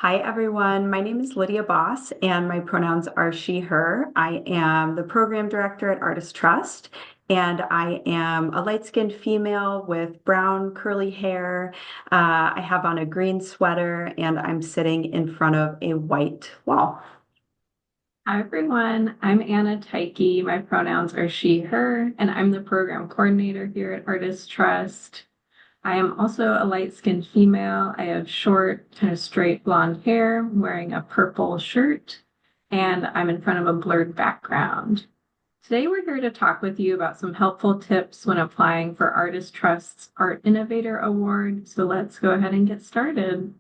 Hi, everyone. My name is Lydia Boss, and my pronouns are she, her. I am the program director at Artist Trust, and I am a light-skinned female with brown curly hair. I have on a green sweater, and I'm sitting in front of a white wall. Hi everyone, I'm Anna Tyke. My pronouns are she, her, and I'm the program coordinator here at Artist Trust. I am also a light-skinned female. I have short, kind of straight blonde hair, I'm wearing a purple shirt, and I'm in front of a blurred background. Today we're here to talk with you about some helpful tips when applying for Artist Trust's Art Innovator Award. So let's go ahead and get started.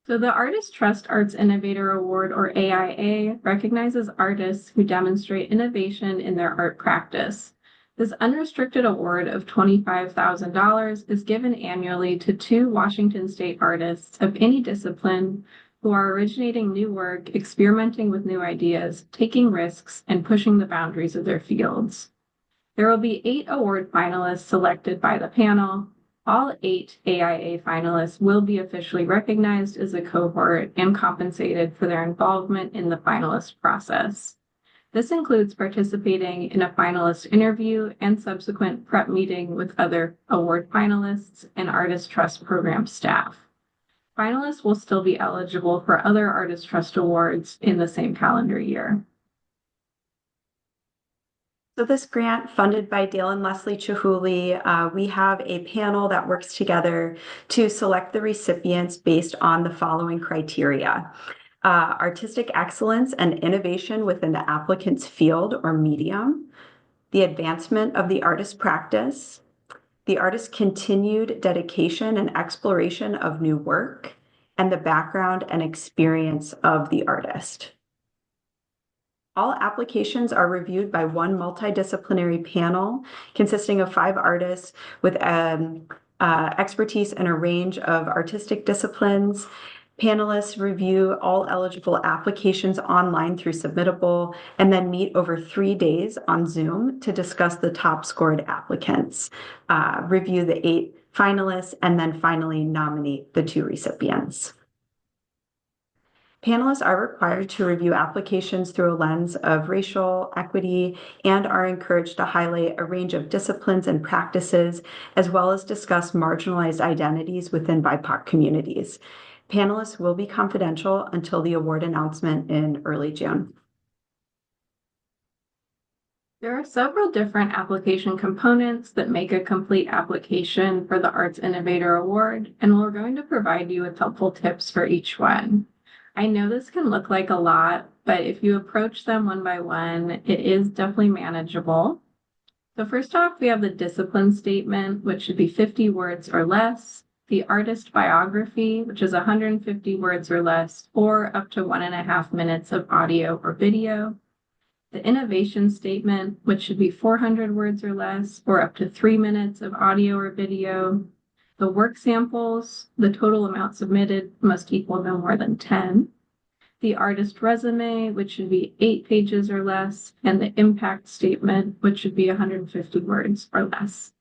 So the Artist Trust Arts Innovator Award, or AIA, recognizes artists who demonstrate innovation in their art practice. This unrestricted award of $25,000 is given annually to two Washington state artists of any discipline who are originating new work, experimenting with new ideas, taking risks, and pushing the boundaries of their fields. There will be 8 award finalists selected by the panel. All 8 AIA finalists will be officially recognized as a cohort and compensated for their involvement in the finalist process. This includes participating in a finalist interview and subsequent prep meeting with other award finalists and Artist Trust program staff. Finalists will still be eligible for other Artist Trust awards in the same calendar year. So this grant, funded by Dale and Leslie Chihuly, we have a panel that works together to select the recipients based on the following criteria. Artistic excellence and innovation within the applicant's field or medium, the advancement of the artist's practice, the artist's continued dedication and exploration of new work, and the background and experience of the artist. All applications are reviewed by one multidisciplinary panel consisting of 5 artists with expertise in a range of artistic disciplines. Panelists review all eligible applications online through Submittable and then meet over 3 days on Zoom to discuss the top scored applicants, review the 8 finalists, and then finally nominate the 2 recipients. Panelists are required to review applications through a lens of racial equity and are encouraged to highlight a range of disciplines and practices, as well as discuss marginalized identities within BIPOC communities. Panelists will be confidential until the award announcement in early June. There are several different application components that make a complete application for the Arts Innovator Award, and we're going to provide you with helpful tips for each one. I know this can look like a lot, but if you approach them one by one, it is definitely manageable. So first off, we have the discipline statement, which should be 50 words or less, the artist biography, which is 150 words or less, or up to 1.5 minutes of audio or video, the innovation statement, which should be 400 words or less, or up to 3 minutes of audio or video, the work samples, the total amount submitted must equal no more than 10. The artist resume, which should be 8 pages or less, and the impact statement, which should be 150 words or less.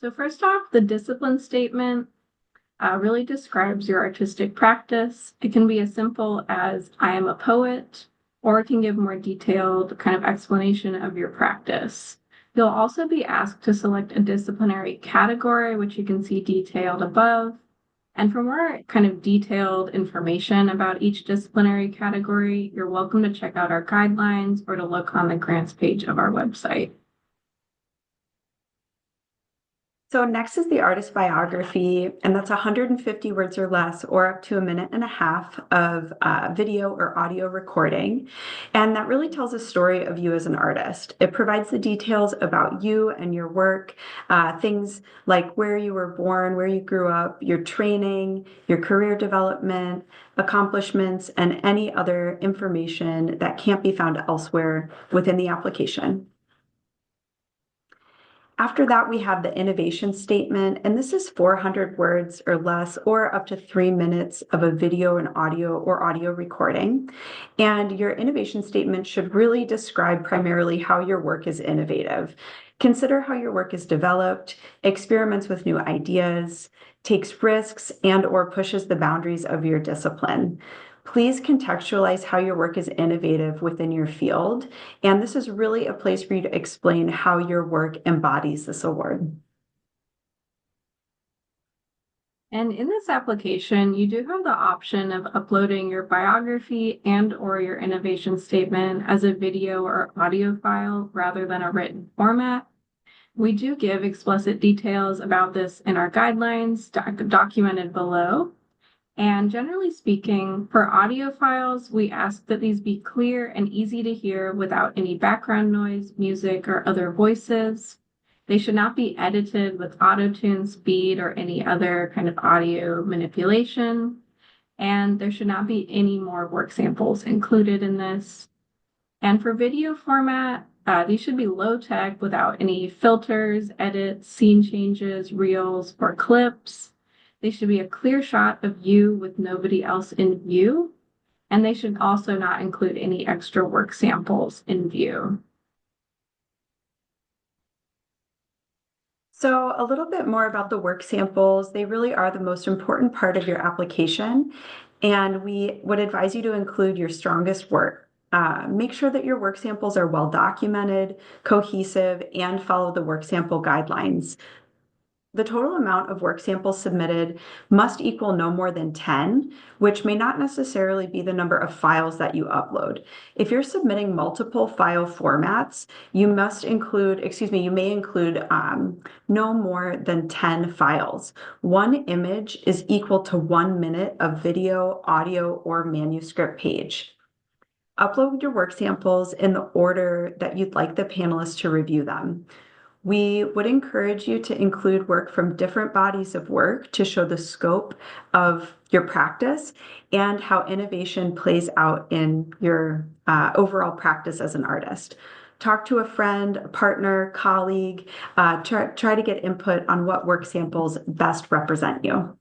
So first off, the discipline statement really describes your artistic practice. It can be as simple as I am a poet, or it can give more detailed kind of explanation of your practice. You'll also be asked to select a disciplinary category, which you can see detailed above. And for more kind of detailed information about each disciplinary category, you're welcome to check out our guidelines or to look on the grants page of our website. So next is the artist biography, and that's 150 words or less, or up to 1.5 minutes of video or audio recording. And that really tells a story of you as an artist. It provides the details about you and your work, things like where you were born, where you grew up, your training, your career development, accomplishments, and any other information that can't be found elsewhere within the application. After that, we have the innovation statement, and this is 400 words or less, or up to 3 minutes of a video and audio or audio recording. And your innovation statement should really describe primarily how your work is innovative. Consider how your work is developed, experiments with new ideas, takes risks, and or pushes the boundaries of your discipline. Please contextualize how your work is innovative within your field. And this is really a place for you to explain how your work embodies this award. And in this application, you do have the option of uploading your biography and or your innovation statement as a video or audio file rather than a written format. We do give explicit details about this in our guidelines documented below. And generally speaking, for audio files, we ask that these be clear and easy to hear without any background noise, music, or other voices. They should not be edited with auto-tune, speed, or any other kind of audio manipulation. And there should not be any more work samples included in this. And for video format, these should be low tech without any filters, edits, scene changes, reels, or clips. They should be a clear shot of you with nobody else in view. And they should also not include any extra work samples in view. So a little bit more about the work samples. They really are the most important part of your application. And we would advise you to include your strongest work. Make sure that your work samples are well documented, cohesive, and follow the work sample guidelines. The total amount of work samples submitted must equal no more than 10, which may not necessarily be the number of files that you upload. If you're submitting multiple file formats, you may include no more than 10 files. One image is equal to 1 minute of video, audio, or manuscript page. Upload your work samples in the order that you'd like the panelists to review them. We would encourage you to include work from different bodies of work to show the scope of your practice and how innovation plays out in your overall practice as an artist. Talk to a friend, a partner, colleague, try to get input on what work samples best represent you.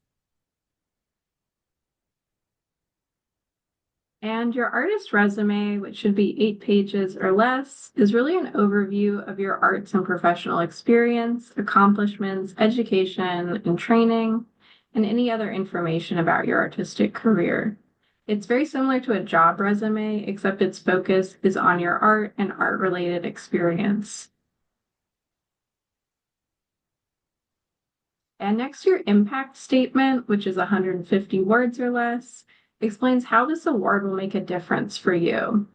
And your artist resume, which should be 8 pages or less, is really an overview of your arts and professional experience, accomplishments, education, and training, and any other information about your artistic career. It's very similar to a job resume, except its focus is on your art and art-related experience. And next, your impact statement, which is 150 words or less, explains how this award will make a difference for you.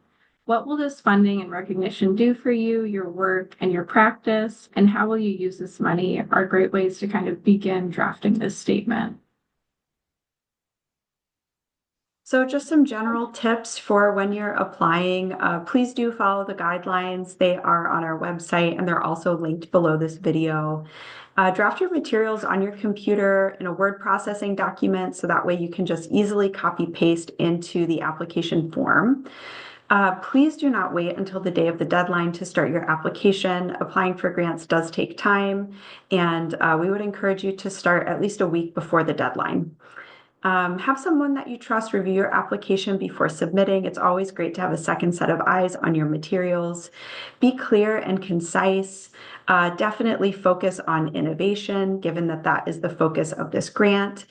What will this funding and recognition do for you, your work, and your practice, and how will you use this money are great ways to kind of begin drafting this statement. So just some general tips for when you're applying. Please do follow the guidelines. They are on our website and they're also linked below this video. Draft your materials on your computer in a word processing document so that way you can just easily copy paste into the application form. Please do not wait until the day of the deadline to start your application. Applying for grants does take time, and we would encourage you to start at least a week before the deadline. Have someone that you trust review your application before submitting. It's always great to have a second set of eyes on your materials. Be clear and concise. Definitely focus on innovation, given that that is the focus of this grant.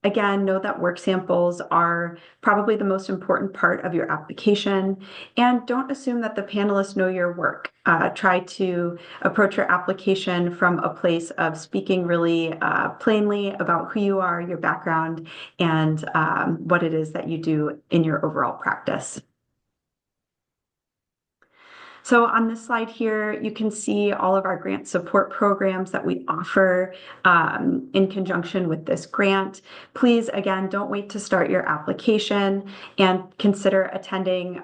Again, know that work samples are probably the most important part of your application, and don't assume that the panelists know your work. Try to approach your application from a place of speaking really plainly about who you are, your background, and what it is that you do in your overall practice. So on this slide here, you can see all of our grant support programs that we offer in conjunction with this grant. Please, again, don't wait to start your application and consider attending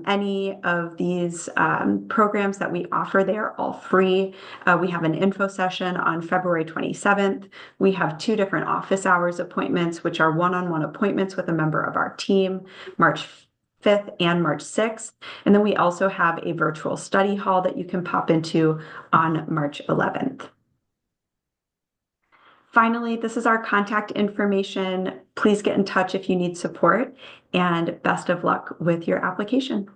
any of these programs that we offer. They are all free. We have an info session on February 27th. We have 2 different office hours appointments, which are one-on-one appointments with a member of our team, March 5th and March 6th. And then we also have a virtual study hall that you can pop into on March 11th. Finally, this is our contact information. Please get in touch if you need support, and best of luck with your application.